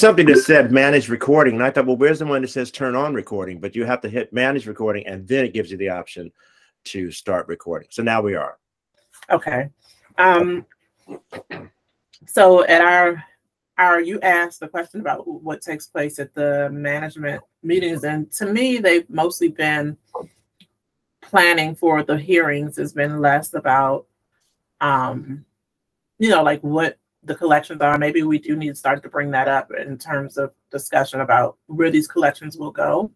something that said manage recording, and I thought, well, where's the one that says turn on recording? But you have to hit manage recording, and then it gives you the option to start recording. So now we are. Okay. So at you asked the question about what takes place at the management meetings, and to me, they've mostly been planning for the hearings. Has been less about, like what the collections are. Maybe we do need to start to bring that up in terms of discussion about where these collections will go.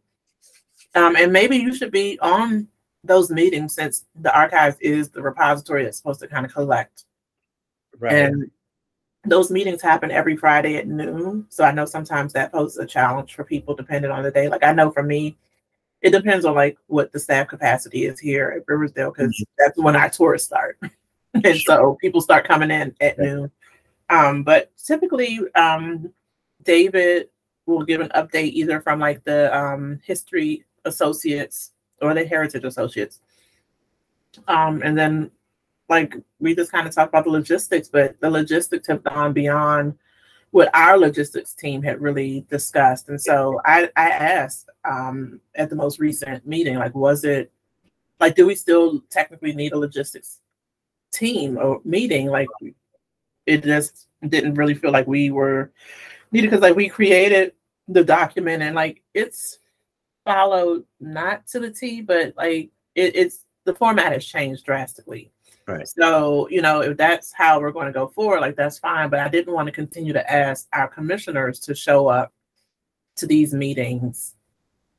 And maybe you should be on those meetings, since the archives is the repository that's supposed to kind of collect. Right. And those meetings happen every Friday at noon. So I know sometimes that poses a challenge for people depending on the day. Like I know for me, it depends on like what the staff capacity is here at Riversdale, because that's when our tours start. And so people start coming in at noon. But typically, David will give an update either from like the history associates or the heritage associates. And then like we just kind of talk about the logistics, but the logistics have gone beyond what our logistics team had really discussed. And so I asked at the most recent meeting, like, was it like, do we still technically need a logistics team or meeting? Like it just didn't really feel like we were needed, because like we created the document and like it's followed not to the T, but like it's the format has changed drastically. Right. So, if that's how we're going to go forward, like that's fine. But I didn't want to continue to ask our commissioners to show up to these meetings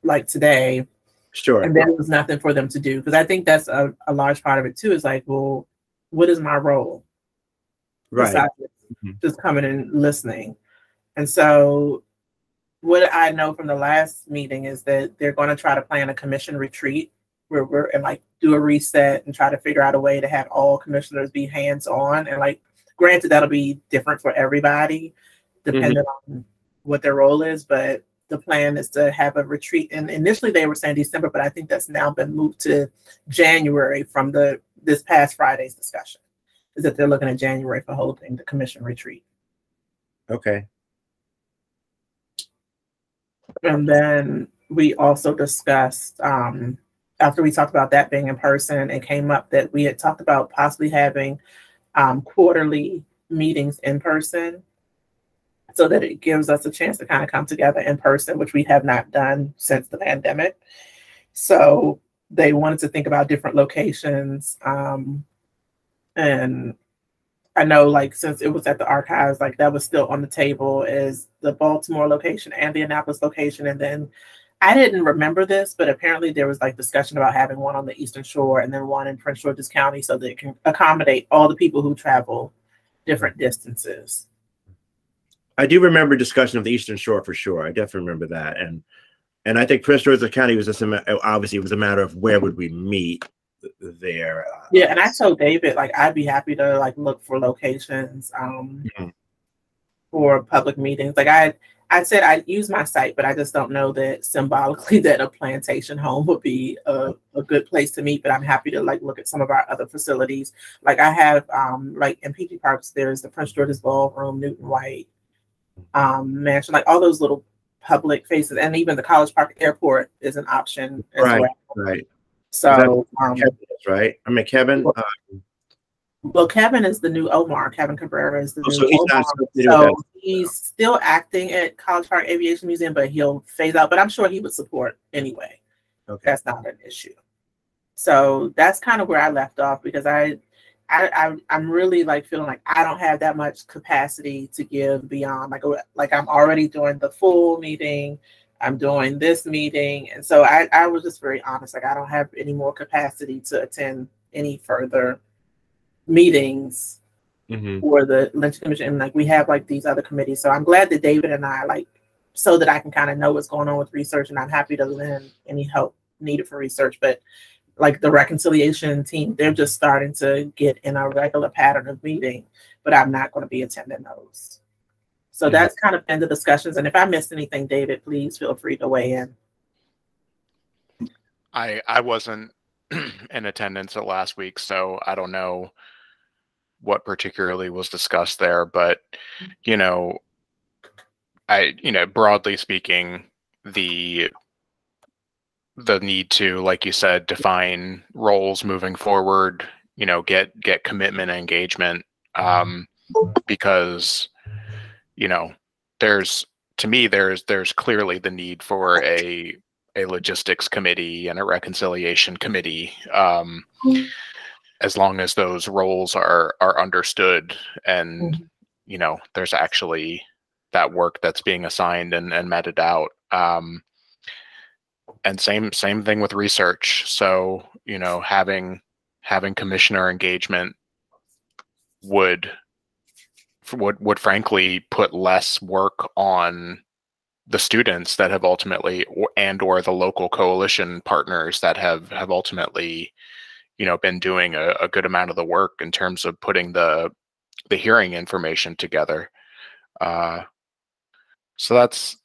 like today. Sure. And there was nothing for them to do. Because I think that's a large part of it too, is like, well, what is my role? Right. Besides just coming and listening. And so what I know from the last meeting is that they're going to try to plan a commission retreat where we're and like do a reset and try to figure out a way to have all commissioners be hands-on. And like, granted, that'll be different for everybody depending on what their role is. But the plan is to have a retreat. And initially they were saying December, but I think that's now been moved to January from this past Friday's discussion, is that they're looking at January for holding the commission retreat. Okay. And then we also discussed, after we talked about that being in person, it came up that we had talked about possibly having quarterly meetings in person, so that it gives us a chance to kind of come together in person, which we have not done since the pandemic. So they wanted to think about different locations. And I know, like, since it was at the archives, like that was still on the table as the Baltimore location and the Annapolis location. And then I didn't remember this, but apparently there was like discussion about having one on the Eastern Shore and then one in Prince George's County, so that it can accommodate all the people who travel different distances. I do remember discussion of the Eastern Shore for sure. I definitely remember that. And I think Prince George's County was just obviously it was a matter of where would we meet there. Yeah, and I told David, like, I'd be happy to like look for locations for public meetings. Like I said I'd use my site, but I just don't know that symbolically that a plantation home would be a good place to meet. But I'm happy to like look at some of our other facilities. Like I have like in PG Parks, there's the Prince George's Ballroom, Newton White mansion, like all those little public faces, and even the College Park Airport is an option as well. Right. So right. I mean, Kevin. Well, Kevin is the new Omar. Kevin Cabrera is the new so he's Omar. So he's still acting at College Park Aviation Museum, but he'll phase out. But I'm sure he would support anyway. Okay. That's not an issue. So that's kind of where I left off, because I'm really like feeling like I don't have that much capacity to give beyond like I'm already doing the full meeting. I'm doing this meeting. And so I was just very honest. Like I don't have any more capacity to attend any further meetings for the Lynching Commission. And like we have like these other committees. So I'm glad that David and I like, so that I can kind of know what's going on with research, and I'm happy to lend any help needed for research. But like the reconciliation team, they're just starting to get in a regular pattern of meeting, but I'm not going to be attending those. So that's kind of been the discussions. And if I missed anything, David, please feel free to weigh in. I wasn't in attendance at last week, so I don't know what particularly was discussed there. But, you know, broadly speaking, the need to, like you said, define roles moving forward, get commitment and engagement, because, there's, to me, there's clearly the need for a logistics committee and a reconciliation committee, as long as those roles are understood, and there's actually that work that's being assigned and meted out. And same thing with research. So having commissioner engagement would frankly put less work on the students that have ultimately, or the local coalition partners that have ultimately been doing a good amount of the work in terms of putting the hearing information together. So that's,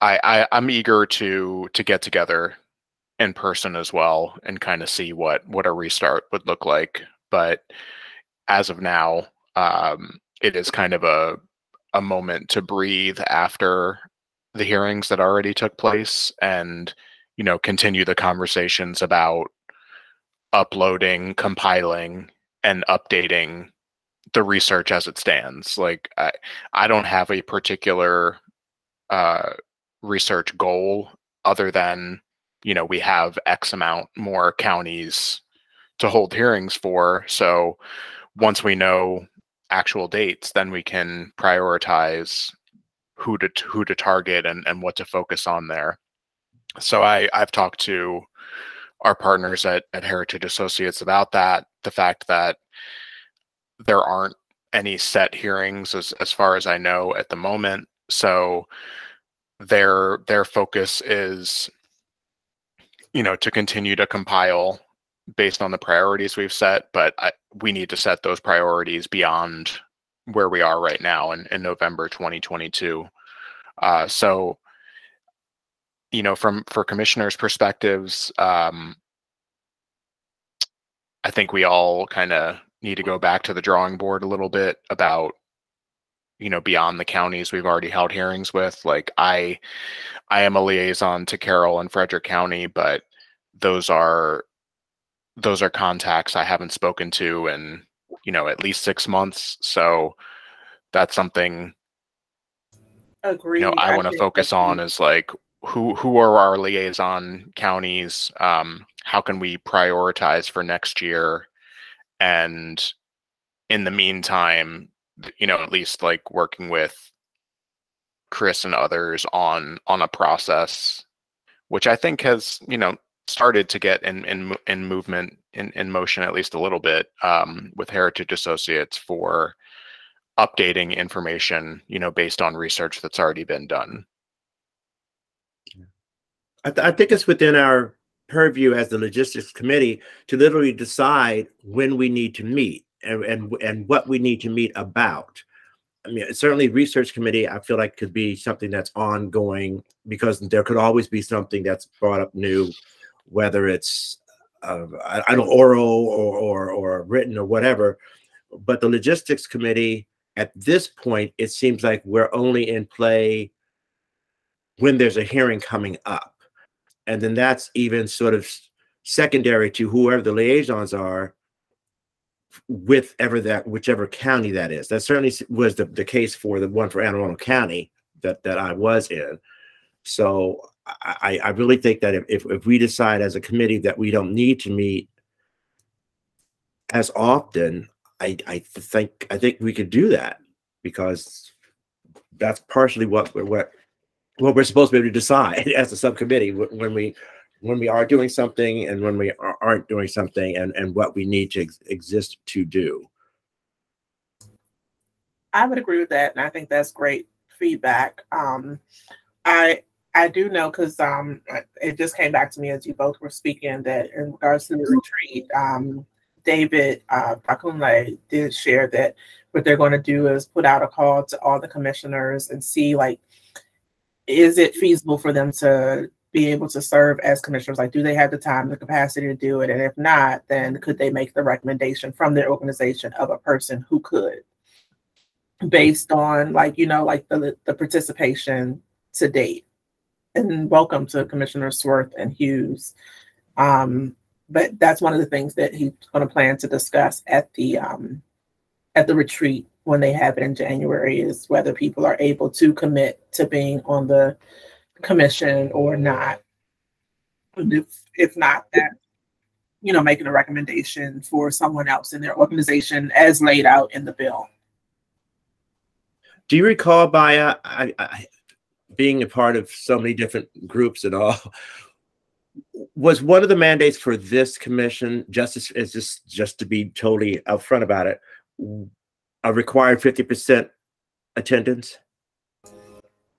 I'm eager to get together in person as well and kind of see what a restart would look like. But as of now, it is kind of a moment to breathe after the hearings that already took place, and continue the conversations about uploading, compiling, and updating the research as it stands. Like, I don't have a particular research goal other than we have X amount more counties to hold hearings for. So once we know actual dates, then we can prioritize who to target and what to focus on there. So I've talked to our partners at Heritage Associates about that, the fact that there aren't any set hearings as far as I know at the moment. So their focus is to continue to compile based on the priorities we've set, but we need to set those priorities beyond where we are right now in November 2022. So for commissioners' perspectives, I think we all kind of need to go back to the drawing board a little bit about beyond the counties we've already held hearings with. Like, I am a liaison to Carroll and Frederick County, but those are contacts I haven't spoken to in at least 6 months. So that's something Agreed. I want to focus on, is like, who are our liaison counties? How can we prioritize for next year? And in the meantime, at least like working with Chris and others on a process, which I think has started to get in movement, in motion, at least a little bit, with Heritage Associates, for updating information based on research that's already been done. I think it's within our purview as the logistics committee to literally decide when we need to meet and what we need to meet about. I mean, certainly research committee, I feel like, could be something that's ongoing, because there could always be something that's brought up new, whether it's I don't oral or written or whatever. But the logistics committee, at this point, it seems like we're only in play when there's a hearing coming up. And then that's even sort of secondary to whoever the liaisons are, whichever county that is. That certainly was the case for the one for Anne Arundel County that I was in. So I really think that if we decide as a committee that we don't need to meet as often, I think we could do that, because that's partially what we're supposed to be able to decide as a subcommittee, when we are doing something and when we aren't doing something, and what we need to exist to do. I would agree with that, and I think that's great feedback. I do know, because it just came back to me as you both were speaking, that in regards to the retreat, David Fakunle did share that what they're going to do is put out a call to all the commissioners and see, like, is it feasible for them to be able to serve as commissioners? Like, do they have the time, the capacity to do it? And if not, then could they make the recommendation from their organization of a person who could? based on like, like the participation to date. And welcome to Commissioner Swarth and Hughes. But that's one of the things that he's going to plan to discuss at the retreat when they have it in January, is whether people are able to commit to being on the commission or not. And if not, that, making a recommendation for someone else in their organization as laid out in the bill. Do you recall, by being a part of so many different groups and all, was one of the mandates for this commission, just to be totally upfront about it, a required 50% attendance?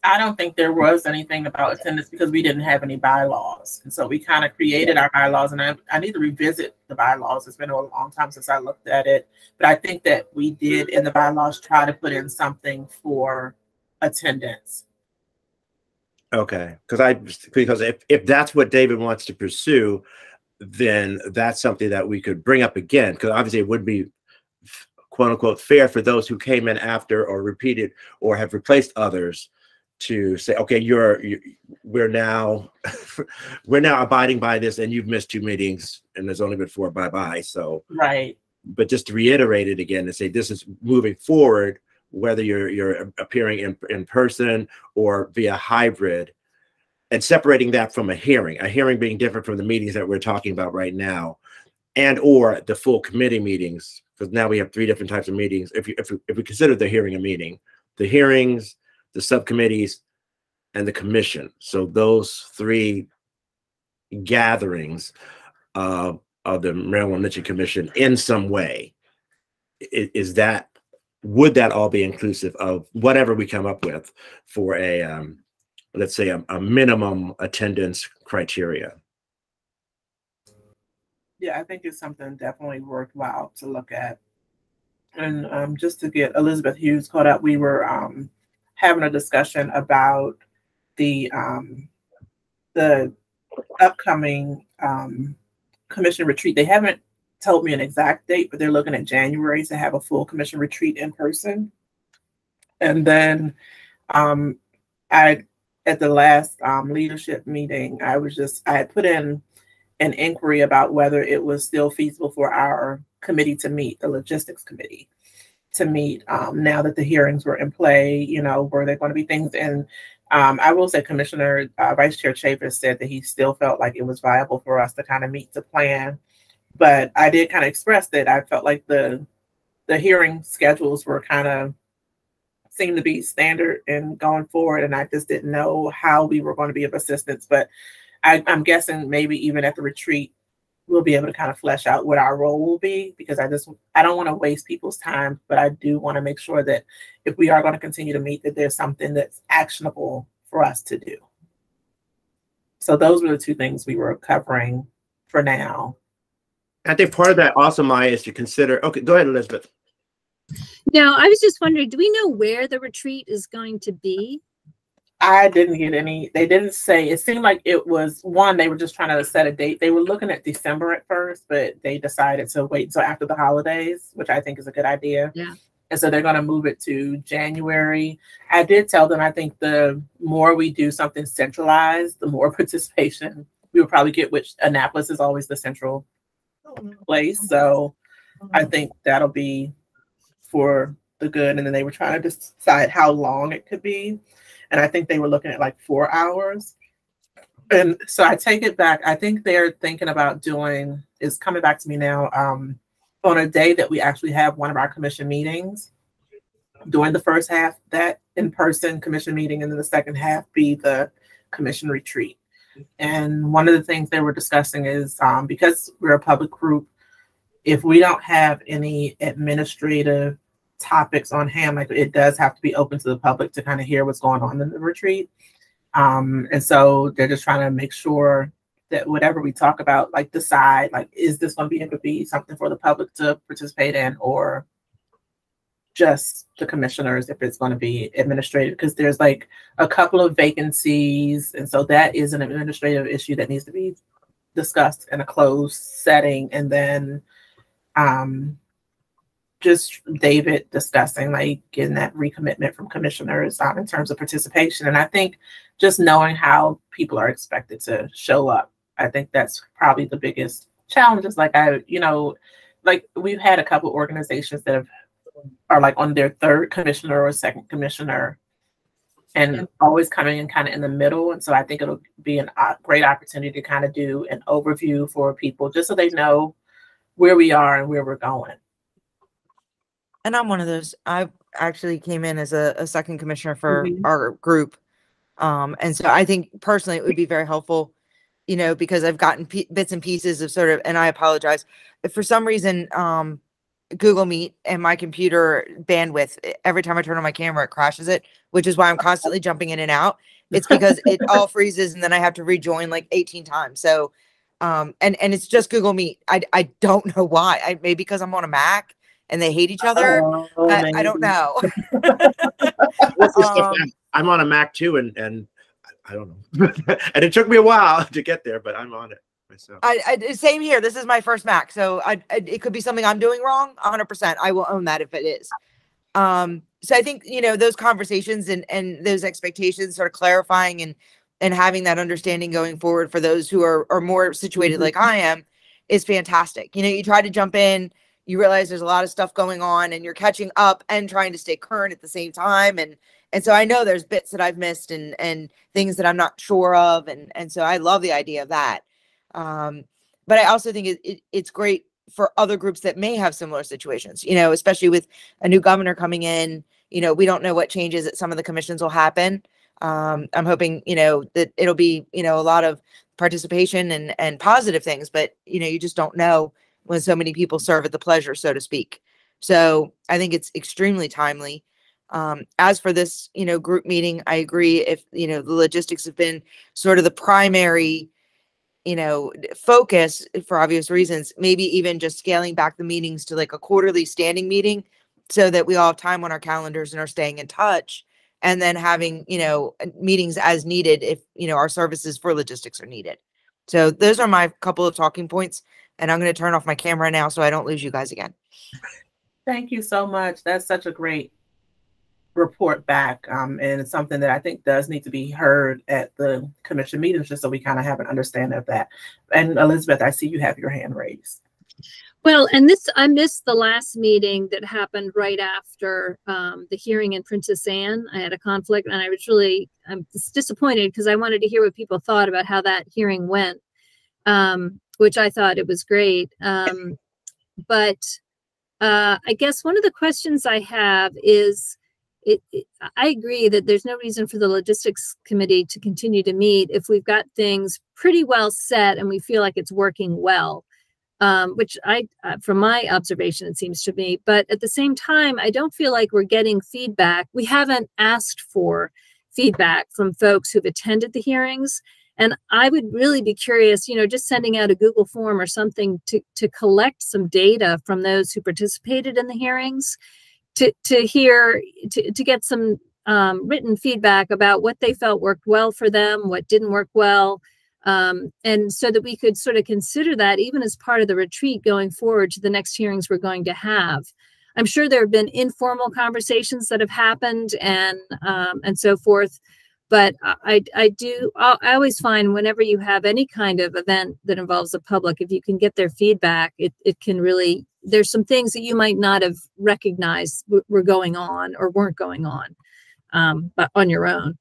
I don't think there was anything about attendance because we didn't have any bylaws. And so we kind of created our bylaws, and I need to revisit the bylaws. It's been a long time since I looked at it. But I think that we did in the bylaws try to put in something for attendance. Okay, because if that's what David wants to pursue, then that's something that we could bring up again, because obviously it would be quote unquote fair for those who came in after or repeated or have replaced others to say, okay, we're now abiding by this, and you've missed 2 meetings and there's only been 4, bye-bye. So right. But just to reiterate it again and say this is moving forward, whether you're appearing in person or via hybrid, and separating that from a hearing being different from the meetings that we're talking about right now, and or the full committee meetings, because now we have 3 different types of meetings. If we consider the hearing a meeting, the hearings, the subcommittees, and the commission. So those 3 gatherings of the Maryland Lynching Commission in some way, would that all be inclusive of whatever we come up with for a let's say a minimum attendance criteria? Yeah, I think it's something definitely worthwhile to look at. And just to get Elizabeth Hughes caught up, we were having a discussion about the upcoming commission retreat. They haven't told me an exact date, but they're looking at January to have a full commission retreat in person. And then at the last leadership meeting, I had put in an inquiry about whether it was still feasible for our committee to meet, the logistics committee to meet, now that the hearings were in play. Were there going to be things? And I will say Commissioner Vice Chair Chapis said that he still felt like it was viable for us to kind of meet the plan. But I did kind of express that I felt like the hearing schedules were kind of seemed to be standard and going forward, and I just didn't know how we were going to be of assistance. But I'm guessing maybe even at the retreat, we'll be able to kind of flesh out what our role will be, because I don't want to waste people's time, but I do want to make sure that if we are going to continue to meet, that there's something that's actionable for us to do. So those were the 2 things we were covering for now. I think part of that also, Maya, is to consider. Okay, go ahead, Elizabeth. No, I was just wondering, do we know where the retreat is going to be? I didn't get any. They didn't say. It seemed like it was they were just trying to set a date. They were looking at December at first, but they decided to wait until after the holidays, which I think is a good idea. Yeah. And so they're going to move it to January. I did tell them I think the more we do something centralized, the more participation we will probably get, which Annapolis is always the central place. So I think that'll be for the good. And then they were trying to decide how long it could be. And I think they were looking at like 4 hours. And so I take it back. I think they're thinking about is coming back to me now, on a day that we actually have one of our commission meetings. During the first half, that in-person commission meeting, and then the second half be the commission retreat. And one of the things they were discussing is, because we're a public group, if we don't have any administrative topics on hand, like it does have to be open to the public to kind of hear what's going on in the retreat. And so they're just trying to make sure that whatever we talk about, like decide, like, is this going to be able to be something for the public to participate in, or just the commissioners if it's going to be administrative, because there's like a couple of vacancies. And so that is an administrative issue that needs to be discussed in a closed setting. And then just David discussing, like, getting that recommitment from commissioners in terms of participation. And I think just knowing how people are expected to show up, I think that's probably the biggest challenge. Is like, like we've had a couple organizations that are like on their third commissioner or second commissioner, and always coming in kind of in the middle. And so I think it'll be a great opportunity to kind of do an overview for people, just so they know where we are and where we're going. And I'm one of those. I actually came in as a second commissioner for our group. And so I think personally it would be very helpful, you know, because I've gotten bits and pieces of sort of, and I apologize if for some reason, Google Meet and my computer bandwidth, every time I turn on my camera, it crashes it, which is why I'm constantly jumping in and out. It's because it all freezes and then I have to rejoin like 18 times. So, and it's just Google Meet. I don't know why. Maybe because I'm on a Mac and they hate each other. I don't know. I'm on a Mac too, and I don't know. And it took me a while to get there, but I'm on it myself. Same here. This is my first Mac, so it could be something I'm doing wrong. 100%. I will own that if it is. So I think, you know, those conversations and those expectations are clarifying and having that understanding going forward for those who are more situated like I am is fantastic. You know, you try to jump in, you realize there's a lot of stuff going on and you're catching up and trying to stay current at the same time. And so I know there's bits that I've missed and things that I'm not sure of. And so I love the idea of that. But I also think it's great for other groups that may have similar situations, you know, especially with a new governor coming in. You know, we don't know what changes at some of the commissions will happen. I'm hoping, you know, that it'll be, you know, a lot of participation and positive things, but, you know, you just don't know when so many people serve at the pleasure, so to speak. So I think it's extremely timely. As for this, you know, group meeting, I agree. If, you know, the logistics have been sort of the primary, you know, focus for obvious reasons, maybe even just scaling back the meetings to like a quarterly standing meeting so that we all have time on our calendars and are staying in touch, and then having, you know, meetings as needed if, you know, our services for logistics are needed. So those are my couple of talking points, and I'm going to turn off my camera now so I don't lose you guys again. Thank you so much. That's such a great report back. And it's something that I think does need to be heard at the commission meetings, just so we kind of have an understanding of that. And Elizabeth, I see you have your hand raised. Well, and I missed the last meeting that happened right after the hearing in Princess Anne. I had a conflict and I'm disappointed because I wanted to hear what people thought about how that hearing went, which I thought it was great. But I guess one of the questions I have is, I agree that there's no reason for the logistics committee to continue to meet if we've got things pretty well set and we feel like it's working well, which from my observation, it seems to me. But at the same time, I don't feel like we're getting feedback. We haven't asked for feedback from folks who've attended the hearings. And I would really be curious, you know, just sending out a Google form or something to collect some data from those who participated in the hearings, to get some written feedback about what they felt worked well for them, what didn't work well, and so that we could sort of consider that even as part of the retreat going forward to the next hearings we're going to have. I'm sure there have been informal conversations that have happened and so forth, but I always find whenever you have any kind of event that involves the public, if you can get their feedback, it can really, there's some things that you might not have recognized were going on or weren't going on, but on your own.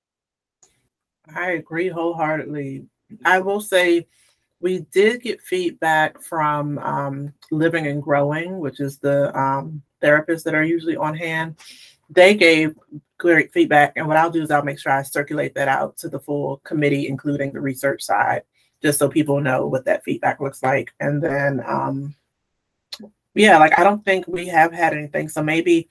I agree wholeheartedly. I will say we did get feedback from Living and Growing, which is the therapists that are usually on hand. They gave great feedback, and what I'll do is I'll make sure I circulate that out to the full committee, including the research side, just so people know what that feedback looks like. And then, yeah, like I don't think we have had anything, so maybe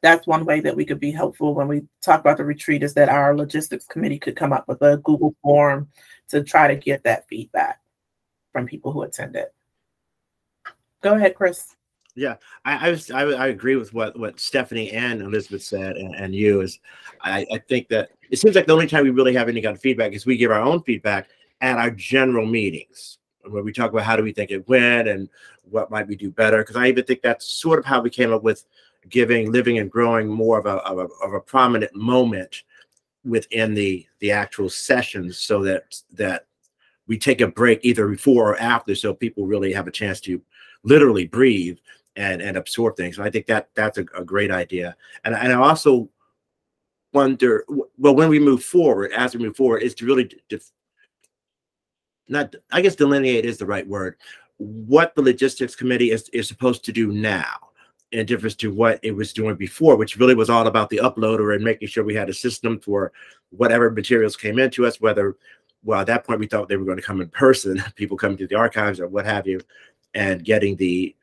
that's one way that we could be helpful when we talk about the retreat, is that our logistics committee could come up with a Google form to try to get that feedback from people who attended. Go ahead, Chris. Yeah, I agree with what Stephanie and Elizabeth said, and you is, I think that it seems like the only time we really have any kind of feedback is we give our own feedback at our general meetings, where we talk about how do we think it went and what might we do better. Because I even think that's sort of how we came up with giving living and growing more of a prominent moment within the actual sessions, so that we take a break either before or after, so people really have a chance to literally breathe and absorb things. So I think that's a great idea. And I also wonder, well, when we move forward, as we move forward, is to really not, I guess delineate is the right word, what the logistics committee is supposed to do now, in difference to what it was doing before, which really was all about the uploader and making sure we had a system for whatever materials came into us, whether, well, at that point we thought they were going to come in person, people coming to the archives or what have you, and getting the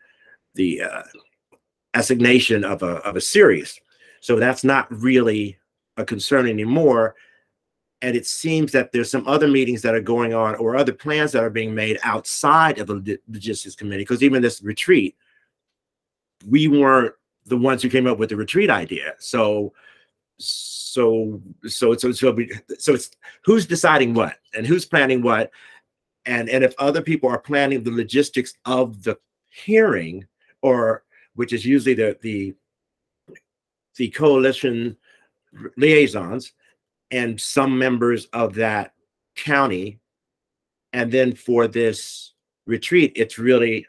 assignation of a series. So that's not really a concern anymore. And it seems that there's some other meetings that are going on, or other plans that are being made outside of the logistics committee. Because even this retreat, we weren't the ones who came up with the retreat idea. So it's who's deciding what and who's planning what, and if other people are planning the logistics of the hearing, or which is usually the coalition liaisons and some members of that county, and then for this retreat, it's really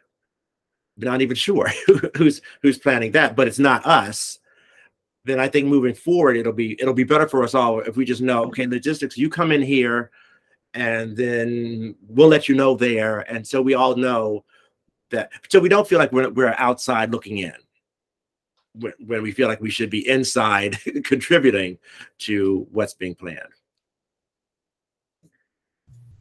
not even sure who's planning that, but it's not us. Then I think moving forward, it'll be better for us all if we just know, okay, logistics, you come in here, and then we'll let you know there, and so we all know that, so we don't feel like we're outside looking in when we feel like we should be inside contributing to what's being planned.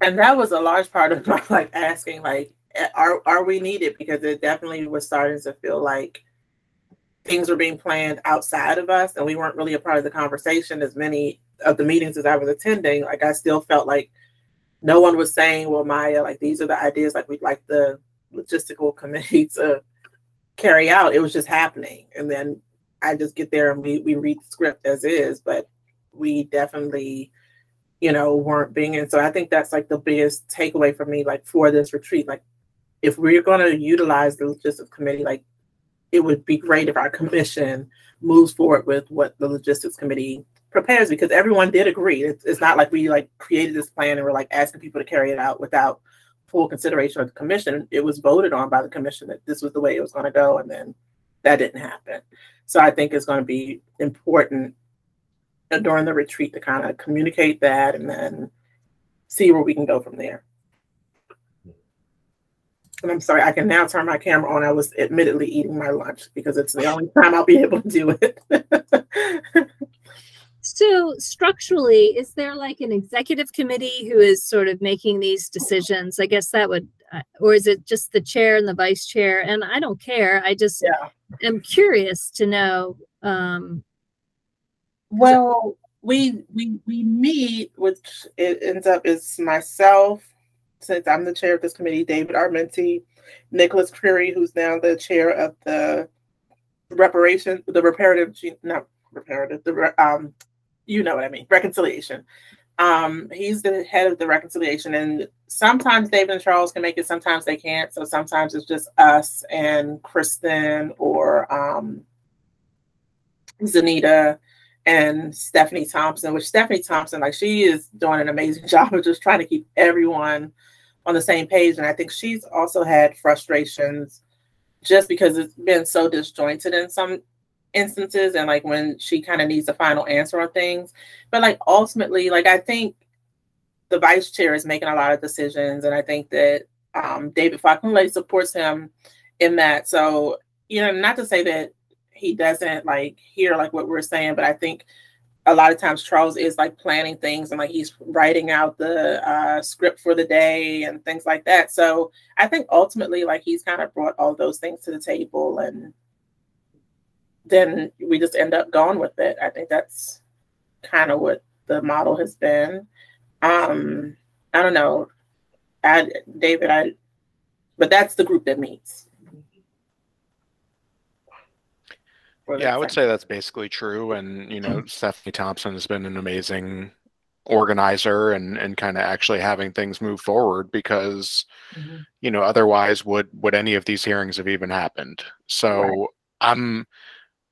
And that was a large part of my like asking, like, are we needed? Because it definitely was starting to feel like things were being planned outside of us, and we weren't really a part of the conversation. As many of the meetings as I was attending, like I still felt like no one was saying, well, Maya, like these are the ideas like we'd like the logistical committee to carry out. It was just happening. And then I just get there and we read the script as is, but we definitely, weren't being in. So I think that's like the biggest takeaway for me, like for this retreat. Like if we're going to utilize the logistics committee, like it would be great if our commission moves forward with what the logistics committee prepares, because everyone did agree. It's not like we like created this plan and we're like asking people to carry it out without full consideration of the commission. It was voted on by the commission that this was the way it was going to go, and then that didn't happen. So I think it's going to be important during the retreat to kind of communicate that and then see where we can go from there. And I'm sorry, I can now turn my camera on. I was admittedly eating my lunch because it's the only time I'll be able to do it. So structurally, is there like an executive committee who is sort of making these decisions? I guess that would, or is it just the chair and the vice chair? And I don't care. I just am curious to know. Well, we meet, which it ends up is myself, since I'm the chair of this committee, David Armenti, Nicholas Creary, who's now the chair of the reconciliation. He's the head of the reconciliation, and sometimes David and Charles can make it, sometimes they can't. So sometimes it's just us and Kristen or Zanita and Stephanie Thompson, which Stephanie Thompson, like she is doing an amazing job of just trying to keep everyone on the same page. And I think she's also had frustrations just because it's been so disjointed in some instances, and like when she kind of needs a final answer on things. But like ultimately, like I think the vice chair is making a lot of decisions, and I think that David Fakunle supports him in that. So, not to say that he doesn't like hear like what we're saying, but I think a lot of times Charles is like planning things and like he's writing out the script for the day and things like that. So I think ultimately like he's kind of brought all those things to the table, and then we just end up going with it. I think that's kind of what the model has been. I don't know, David, but that's the group that meets. Yeah, I would say that's basically true. And, Stephanie Thompson has been an amazing organizer and kind of actually having things move forward, because you know, otherwise would any of these hearings have even happened? So I'm,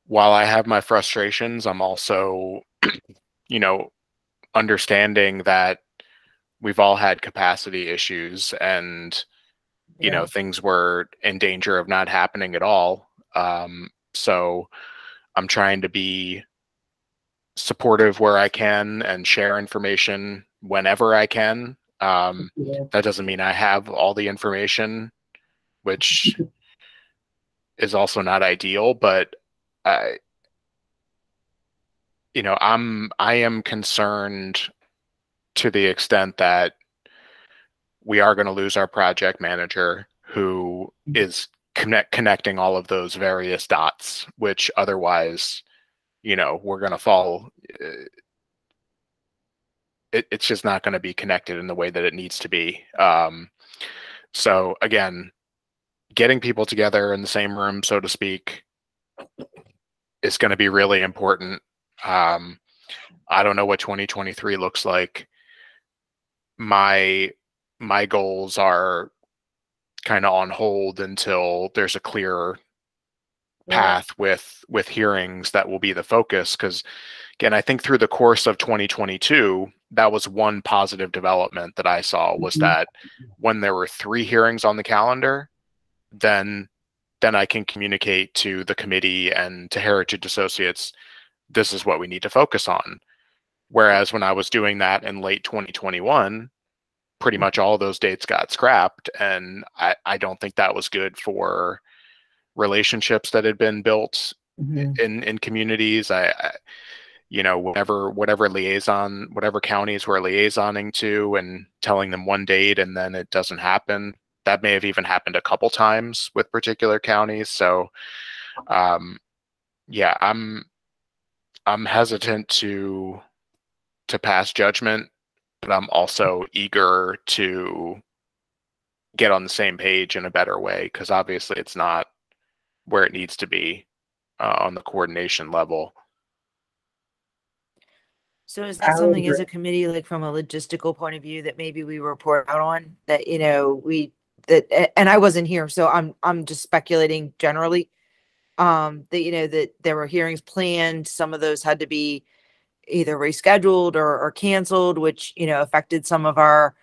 while I have my frustrations, I'm also you know, understanding that we've all had capacity issues, and you know, things were in danger of not happening at all. So I'm trying to be supportive where I can and share information whenever I can. That doesn't mean I have all the information, which is also not ideal, but you know, I am concerned to the extent that we are going to lose our project manager, who is connecting all of those various dots, which otherwise, you know, we're going to fall. It's just not going to be connected in the way that it needs to be. So again, getting people together in the same room, so to speak, is going to be really important. I don't know what 2023 looks like. My goals are kind of on hold until there's a clearer path with hearings that will be the focus. Because again, I think through the course of 2022, that was one positive development that I saw, was that when there were 3 hearings on the calendar, then I can communicate to the committee and to Heritage Associates, this is what we need to focus on. Whereas when I was doing that in late 2021, pretty much all of those dates got scrapped. And I don't think that was good for relationships that had been built in communities. You know, whatever liaison, whatever counties we're liaisoning to and telling them one date and then it doesn't happen. That may have even happened a couple times with particular counties. So, yeah, I'm hesitant to pass judgment, but I'm also eager to get on the same page in a better way, because obviously it's not where it needs to be on the coordination level. So is that something as a committee, like from a logistical point of view, that maybe we report out on, that, you know, and I wasn't here, so I'm just speculating generally, that, you know, that there were hearings planned, some of those had to be either rescheduled or canceled, which, you know, affected some of our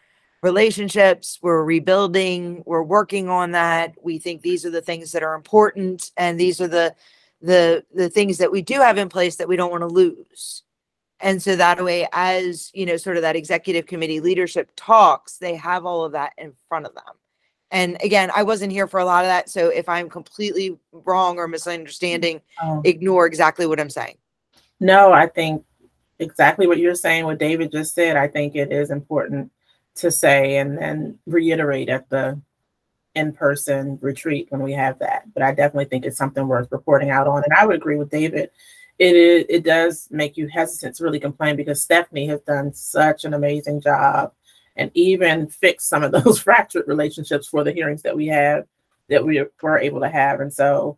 relationships. We're rebuilding, we're working on that. We think these are the things that are important, and these are the things that we do have in place that we don't want to lose. And so that way, as, you know, sort of that executive committee leadership talks, they have all of that in front of them. And again, I wasn't here for a lot of that. So if I'm completely wrong or misunderstanding, ignore exactly what I'm saying. No, I think exactly what you're saying, what David just said. I think it is important to say and then reiterate at the in-person retreat when we have that. But I definitely think it's something worth reporting out on. And I would agree with David. It does make you hesitant to really complain, because Stephanie has done such an amazing job and even fixed some of those fractured relationships for the hearings that we have, that we were able to have. And so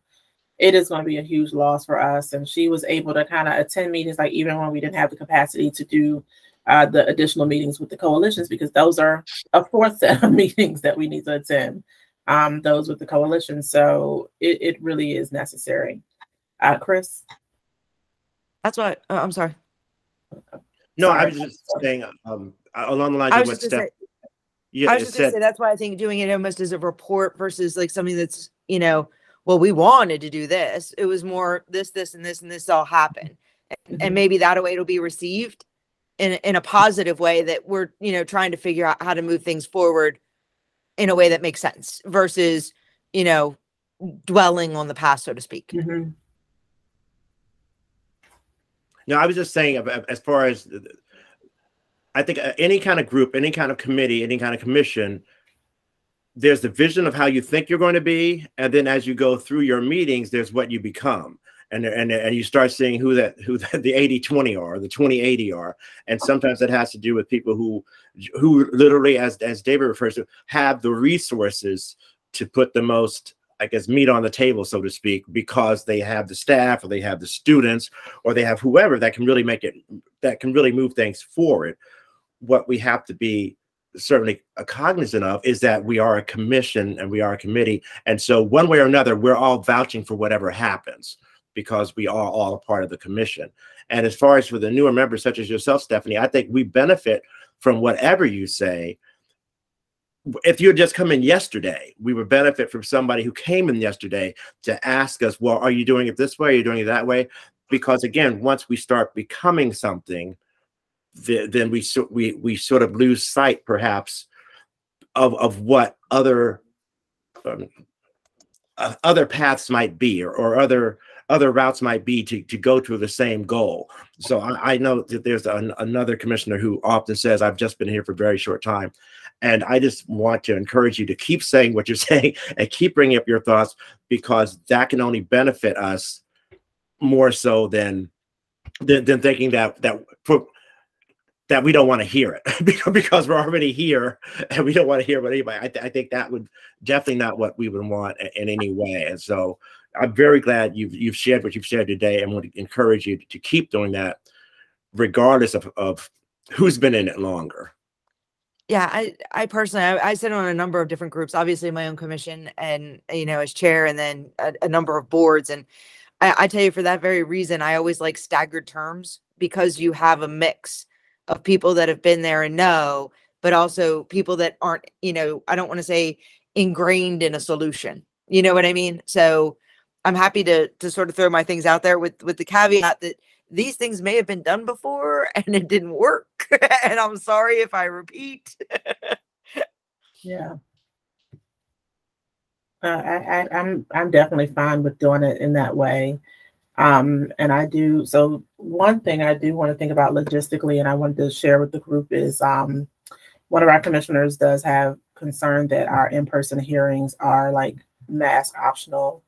it is going to be a huge loss for us. And she was able to kind of attend meetings, like even when we didn't have the capacity to do the additional meetings with the coalitions, because those are a 4th set of meetings that we need to attend, those with the coalition. So it really is necessary. Chris? That's what, I'm sorry. No, I was just saying, along the lines of what Steph. I was just going to say, that's why I think doing it almost as a report versus like something that's, you know, well, we wanted to do this. It was more this, and this, and this all happened. And maybe that way it'll be received in a positive way, that we're, you know, trying to figure out how to move things forward in a way that makes sense versus, you know, dwelling on the past, so to speak. No, I was just saying, as far as, I think any kind of group, any kind of committee, any kind of commission, there's the vision of how you think you're going to be, and then as you go through your meetings, there's what you become, and you start seeing who the 80-20 are, the 20-80 are, and sometimes that has to do with people who literally, as David refers to, have the resources to put the most, I guess, meat on the table, so to speak, because they have the staff, or they have the students, or they have whoever that can really make it, that can really move things forward. what we have to be certainly cognizant of is that we are a commission and we are a committee. And so one way or another, we're all vouching for whatever happens because we are all a part of the commission. And as far as for the newer members, such as yourself, Stephanie, I think we benefit from whatever you say. If you had just come in yesterday, we would benefit from somebody who came in yesterday to ask us, well, are you doing it this way? Are you doing it that way? Because again, once we start becoming something, then we sort of lose sight, perhaps, of what other paths might be, or other routes might be to go to the same goal. So I know that there's another commissioner who often says, I've just been here for a very short time. And I just want to encourage you to keep saying what you're saying and keep bringing up your thoughts, because that can only benefit us more so than thinking that we don't want to hear it because we're already here and we don't want to hear what anybody. I think that would definitely not what we would want in any way. And so I'm very glad you've shared what you've shared today, and want to encourage you to keep doing that, regardless of who's been in it longer. Yeah, I personally, I sit on a number of different groups, obviously my own commission and, as chair, and then a number of boards. And I tell you, for that very reason, I always like staggered terms, because you have a mix of people that have been there and know, but also people that aren't, I don't want to say ingrained in a solution. You know what I mean? So I'm happy to sort of throw my things out there with the caveat that these things may have been done before and it didn't work. And I'm sorry if I repeat. Yeah. I'm definitely fine with doing it in that way. And I do. So one thing I do want to think about logistically, and I wanted to share with the group, is one of our commissioners does have concern that our in-person hearings are like mask optional.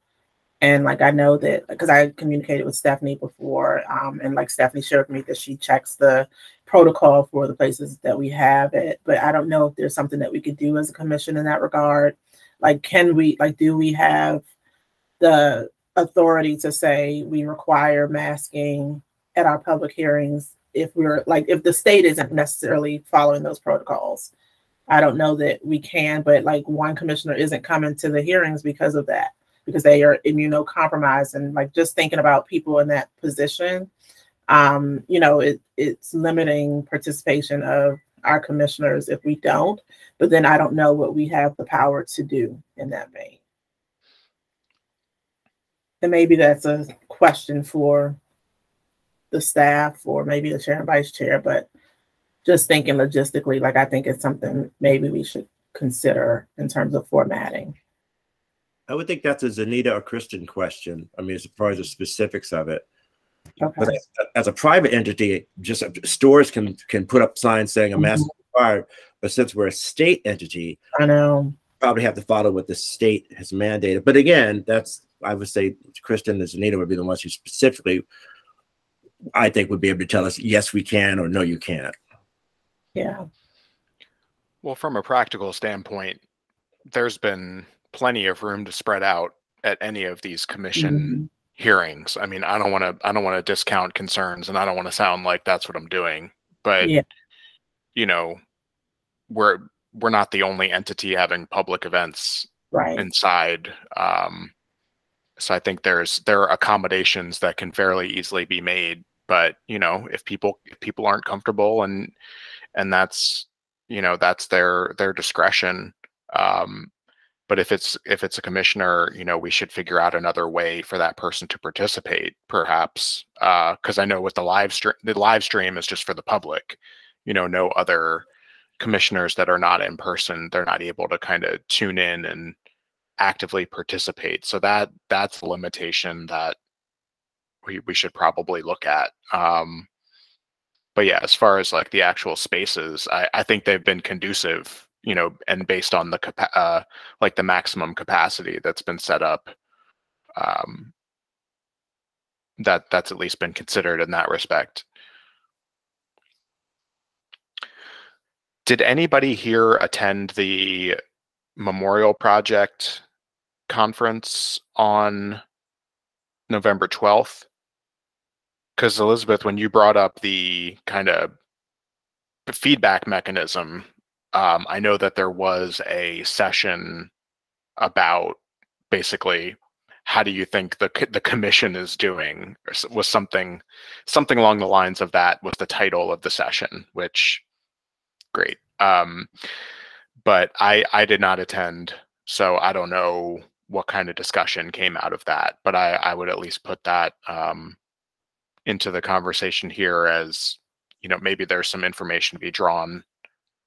And like, I know that because I communicated with Stephanie before, and like Stephanie shared with me that she checks the protocol for the places that we have it, but I don't know if there's something that we could do as a commission in that regard. Like, do we have the authority to say we require masking at our public hearings if the state isn't necessarily following those protocols? I don't know that we can, but like, one commissioner isn't coming to the hearings because of that, because they are immunocompromised. And like, just thinking about people in that position, it's limiting participation of our commissioners if we don't, but then I don't know what we have the power to do in that vein. And maybe that's a question for the staff or maybe the chair and vice chair, but just thinking logistically, like, I think it's something maybe we should consider in terms of formatting. I would think that's a Zanita or Kristen question. I mean, as far as the specifics of it. Okay. But as a private entity, just stores can put up signs saying a mask is required. But since we're a state entity, I know, probably have to follow what the state has mandated. But again, I would say Kristen and Zanita would be the ones who specifically, I think, would be able to tell us, yes, we can, or no, you can't. Yeah. Well, from a practical standpoint, there's been plenty of room to spread out at any of these commission hearings. I mean, I don't want to discount concerns, and I don't want to sound like that's what I'm doing, but Yeah. We're not the only entity having public events inside. So I think there are accommodations that can fairly easily be made, but if people aren't comfortable, and that's that's their discretion. But if it's a commissioner, we should figure out another way for that person to participate, perhaps. Because I know with the live stream is just for the public. No other commissioners that are not in person, they're not able to kind of tune in and actively participate. So that's a limitation that we should probably look at. But yeah, as far as like the actual spaces, I think they've been conducive, and based on the like the maximum capacity that's been set up, that's at least been considered in that respect. Did anybody here attend the Memorial Project conference on November 12th? Because Elizabeth, when you brought up the kind of feedback mechanism, I know that there was a session about basically how do you think the commission is doing, or was something along the lines of that was the title of the session, which great. But I did not attend, so I don't know what kind of discussion came out of that, but I would at least put that into the conversation here as, maybe there's some information to be drawn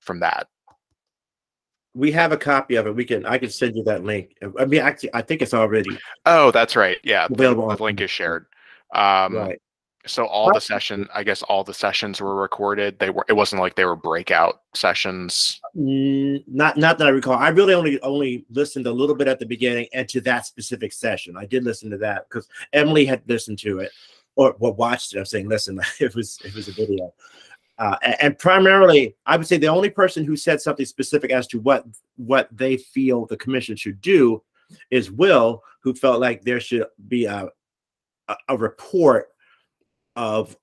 from that. We have a copy of it. I can send you that link. I mean, actually, I think it's already. Oh, that's right. Yeah, available. The link is shared. Right. So all the sessions were recorded. It wasn't like they were breakout sessions. Not that I recall. I really only listened a little bit at the beginning and to that specific session. I did listen to that because Emily had listened to it or watched it. I'm saying listen. It was a video. And primarily, I would say the only person who said something specific as to what they feel the commission should do is Will, who felt like there should be a report of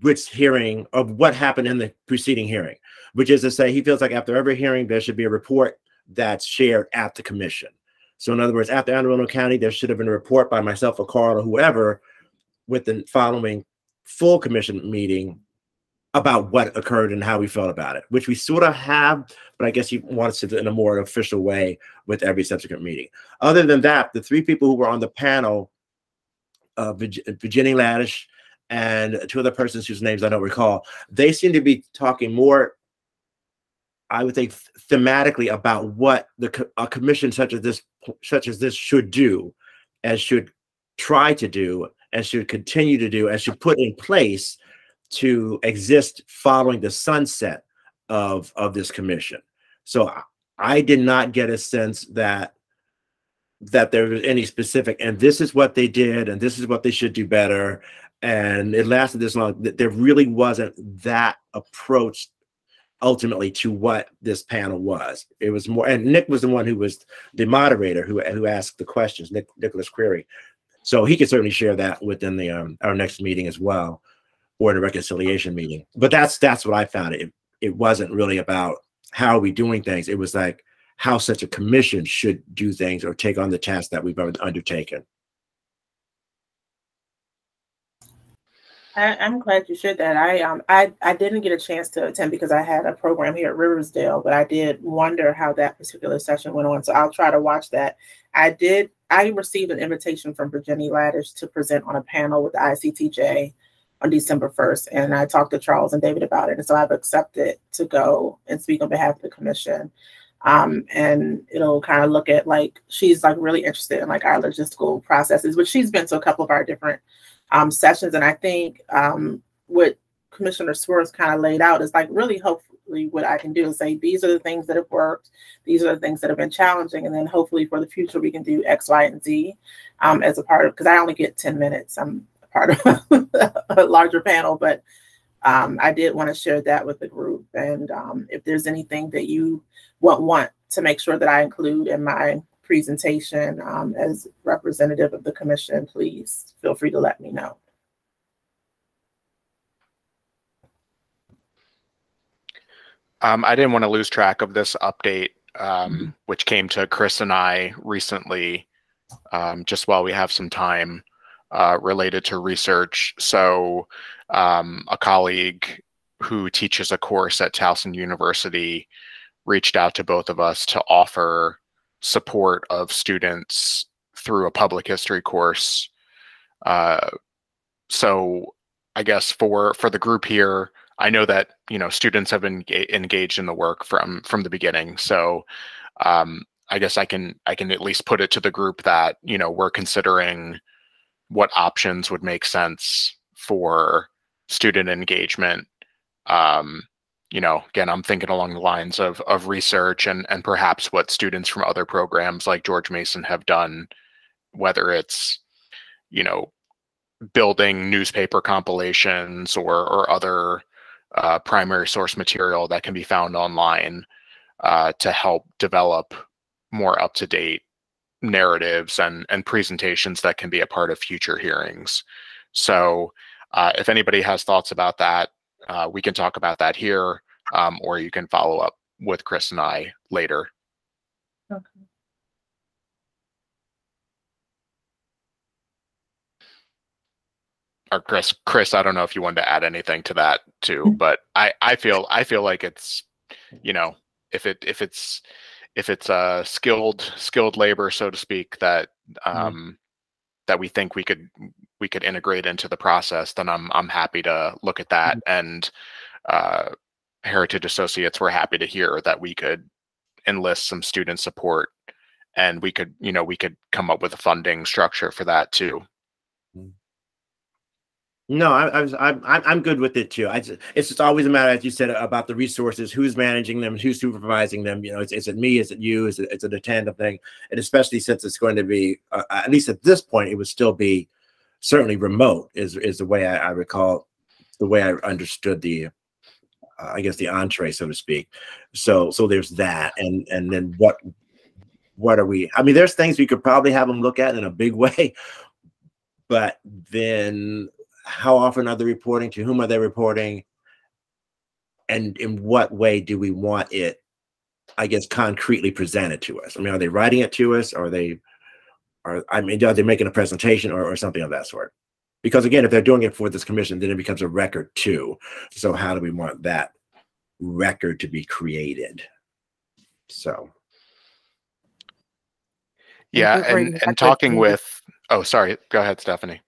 which hearing, of what happened in the preceding hearing, which is to say he feels like after every hearing there should be a report that's shared at the commission. So in other words, after Anne Arundel County, there should have been a report by myself or Carl or whoever with the following full commission meeting about what occurred and how we felt about it, which we sort of have, but I guess he wants to do it in a more official way with every subsequent meeting. Other than that, the three people who were on the panel, Virginia Laddish and two other persons whose names I don't recall, they seem to be talking more, I would think, thematically about what a commission such as this should do, and should try to do, and should continue to do, and should put in place to exist following the sunset of this commission. So I did not get a sense that there was any specific, and this is what they did, and this is what they should do better, and it lasted this long. There really wasn't that approach ultimately to what this panel was. It was more, and Nick was the one who was the moderator who asked the questions, Nicholas Query. So he could certainly share that within the our next meeting as well, or the reconciliation meeting. But that's what I found. It wasn't really about how are we doing things. It was like how such a commission should do things or take on the task that we've undertaken. I'm glad you shared that. I didn't get a chance to attend because I had a program here at Riversdale, but I did wonder how that particular session went on. So I'll try to watch that. I received an invitation from Virginia Laddish to present on a panel with the ICTJ on December 1st. And I talked to Charles and David about it. And so I've accepted to go and speak on behalf of the commission. And it'll kind of look at, like, she's like really interested in like our logistical processes, which she's been to a couple of our different sessions. And I think what Commissioner Swerve kind of laid out is like really hopefully what I can do is say, these are the things that have worked. These are the things that have been challenging. And then hopefully for the future, we can do X, Y, and Z as a part of, because I only get 10 minutes. I'm part of a larger panel, but I did want to share that with the group. And if there's anything that you want to make sure that I include in my presentation as representative of the commission, please feel free to let me know. I didn't want to lose track of this update, which came to Chris and I recently, just while we have some time, related to research. So a colleague who teaches a course at Towson University reached out to both of us to offer support of students through a public history course. So I guess for the group here, I know that, students have been engaged in the work from the beginning. So I guess I can at least put it to the group that, we're considering what options would make sense for student engagement. Again, I'm thinking along the lines of research and perhaps what students from other programs like George Mason have done, whether it's, building newspaper compilations or other primary source material that can be found online to help develop more up-to-date narratives and presentations that can be a part of future hearings. So if anybody has thoughts about that, we can talk about that here. or you can follow up with Chris and I later. Okay. Or Chris, I don't know if you wanted to add anything to that too, but I feel like it's, you know, if it's skilled labor, so to speak, that that we think we could integrate into the process, then I'm happy to look at that. And Heritage Associates, we're happy to hear that we could enlist some student support, and we could come up with a funding structure for that too. No, I'm good with it too. It's just always a matter, as you said, about the resources, who's managing them, who's supervising them. You know, is it me? Is it you? Is it's a tandem thing? And especially since it's going to be, at least at this point, it would still be certainly remote. Is the way I recall, the way I understood the, I guess the entree, so to speak. So there's that, and then what are we? I mean, there's things we could probably have them look at in a big way, but then, how often are they reporting? To whom are they reporting? And in what way do we want it, I guess, concretely presented to us? I mean, are they writing it to us? Or are they making a presentation or something of that sort? Because again, if they're doing it for this commission, then it becomes a record too. So how do we want that record to be created? So. Yeah, and talking with, oh, sorry, go ahead, Stephanie.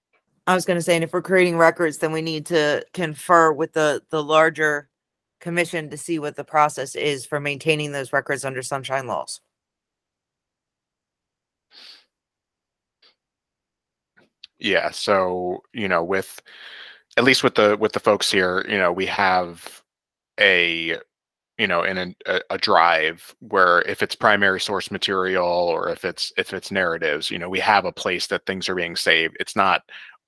I was going to say, and if we're creating records, then we need to confer with the larger commission to see what the process is for maintaining those records under sunshine laws. Yeah, so, you know, with at least with the folks here, you know, we have a, you know, in a drive where if it's primary source material or if it's narratives, you know, we have a place that things are being saved. It's not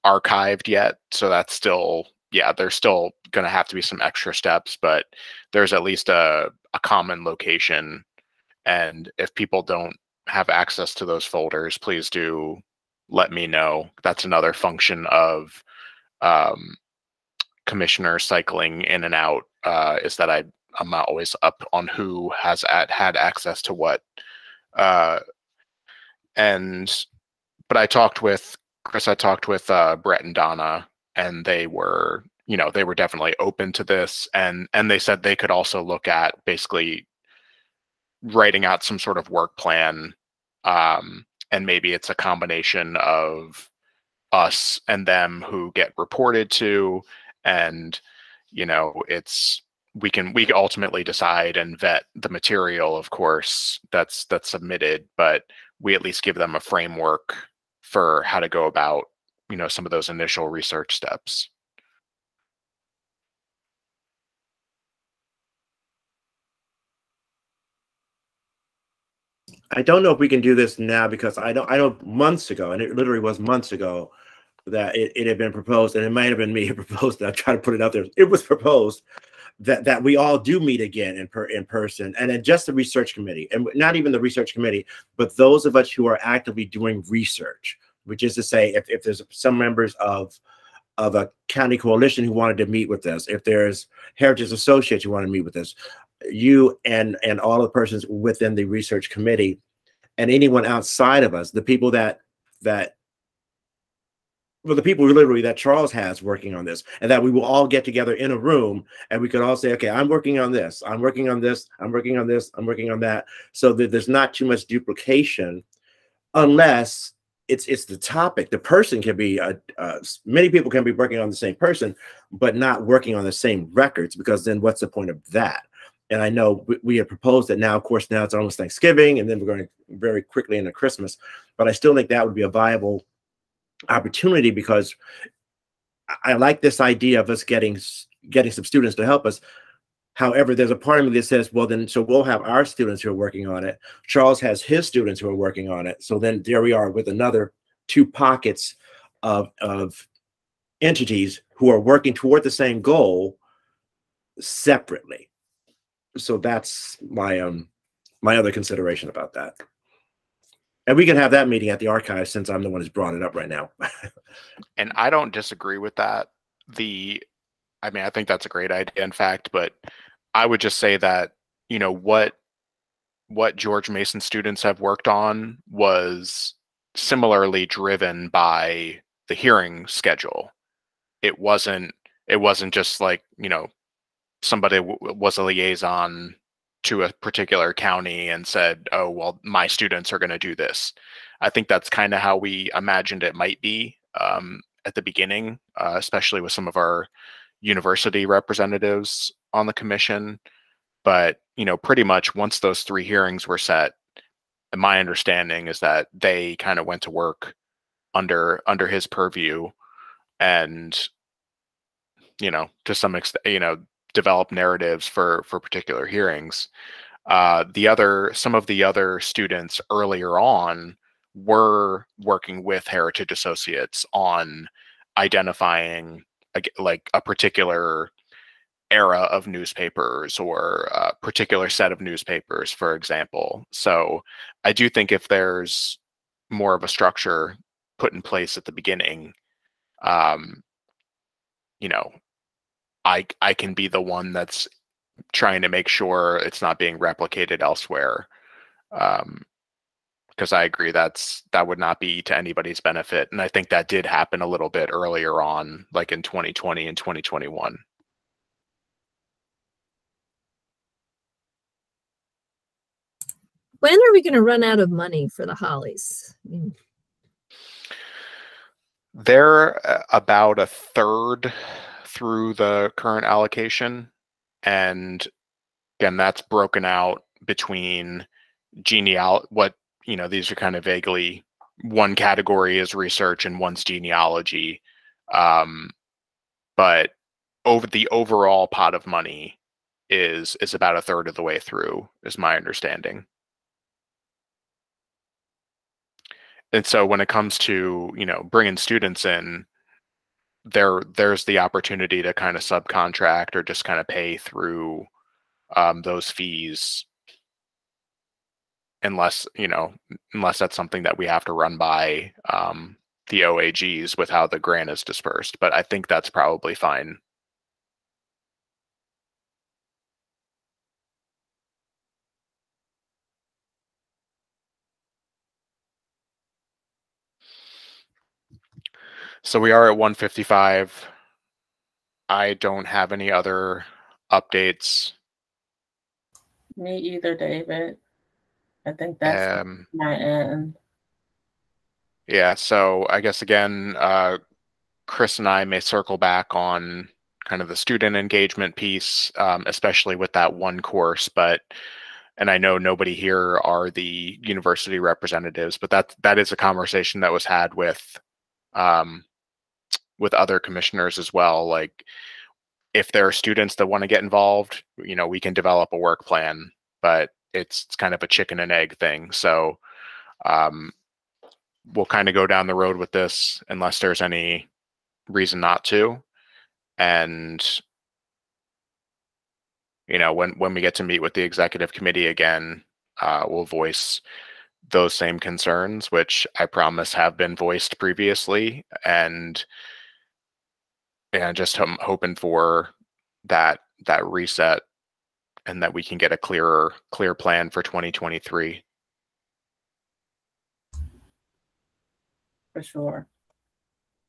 archived yet, so that's still, yeah, there's still going to have to be some extra steps, but there's at least a common location. And if people don't have access to those folders, please do let me know. That's another function of commissioners cycling in and out, is that I'm not always up on who has had access to what. But I talked with Chris, I talked with Brett and Donna, and they were, you know, they were definitely open to this, and they said they could also look at basically writing out some sort of work plan, and maybe it's a combination of us and them who get reported to, and you know, we can ultimately decide and vet the material, of course, that's submitted, but we at least give them a framework for how to go about, you know, some of those initial research steps. I don't know if we can do this now, because I know months ago, and it literally was months ago, that it had been proposed, and it might have been me who proposed it. I tried to put it out there. It was proposed that we all do meet again in person, and then just the research committee, and not even the research committee, but those of us who are actively doing research, which is to say, if there's some members of a county coalition who wanted to meet with us, if there's Heritage Associates who want to meet with us, you and all the persons within the research committee, and anyone outside of us, the people the people literally that Charles has working on this, and that we will all get together in a room, and we could all say, okay, I'm working on this, I'm working on this, I'm working on this, I'm working on that, so that there's not too much duplication, unless it's the topic. The person can be, many people can be working on the same person, but not working on the same records, because then what's the point of that? And I know we have proposed that now, of course, now it's almost Thanksgiving, and then we're going very quickly into Christmas, but I still think that would be a viable opportunity, because I like this idea of us getting some students to help us. However, there's a part of me that says, well, then, so we'll have our students who are working on it. Charles has his students who are working on it. So then there we are with another 2 pockets of entities who are working toward the same goal separately. So that's my my other consideration about that. And we can have that meeting at the archive, since I'm the one who's brought it up right now. And I don't disagree with that. I mean, I think that's a great idea, in fact, but I would just say that, you know, what George Mason students have worked on was similarly driven by the hearing schedule. It wasn't just like, you know, somebody was a liaison to a particular county and said, oh, well, my students are going to do this. I think that's kind of how we imagined it might be at the beginning, especially with some of our university representatives on the commission. But, you know, pretty much once those 3 hearings were set, my understanding is that they kind of went to work under his purview and, you know, to some extent, you know, develop narratives for particular hearings. Some of the other students earlier on were working with Heritage Associates on identifying like a particular era of newspapers or a particular set of newspapers, for example. So I do think if there's more of a structure put in place at the beginning, you know, I can be the one that's trying to make sure it's not being replicated elsewhere. Because I agree that would not be to anybody's benefit. And I think that did happen a little bit earlier on, like in 2020 and 2021. When are we going to run out of money for the Hollies? They're about a third through the current allocation. And again, that's broken out between what, you know, these are kind of vaguely, one category is research and one's genealogy. But over the overall pot of money is about a third of the way through, is my understanding. And so when it comes to, you know, bringing students in, there's the opportunity to kind of subcontract or just kind of pay through those fees, unless that's something that we have to run by the OAGs with how the grant is dispersed. But I think that's probably fine. So we are at 155. I don't have any other updates. Me either, David. I think that's my end. Yeah, so I guess again, Chris and I may circle back on kind of the student engagement piece, especially with that one course. And I know nobody here are the university representatives, but that is a conversation that was had with other commissioners as well. Like, if there are students that want to get involved, you know, we can develop a work plan, but it's kind of a chicken and egg thing. So we'll kind of go down the road with this unless there's any reason not to. And, you know, when we get to meet with the executive committee again, we'll voice those same concerns, which I promise have been voiced previously. And just hoping for that reset and that we can get a clear plan for 2023. For sure.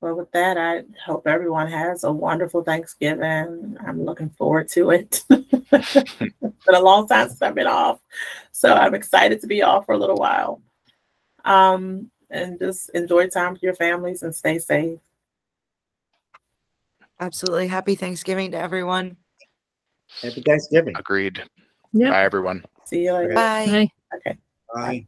Well, with that, I hope everyone has a wonderful Thanksgiving. I'm looking forward to it. It's been a long time since I've been off, so I'm excited to be off for a little while. And just enjoy time with your families and stay safe. Absolutely. Happy Thanksgiving to everyone. Happy Thanksgiving. Agreed. Yep. Bye, everyone. See you later. Bye. Bye. Okay. Bye.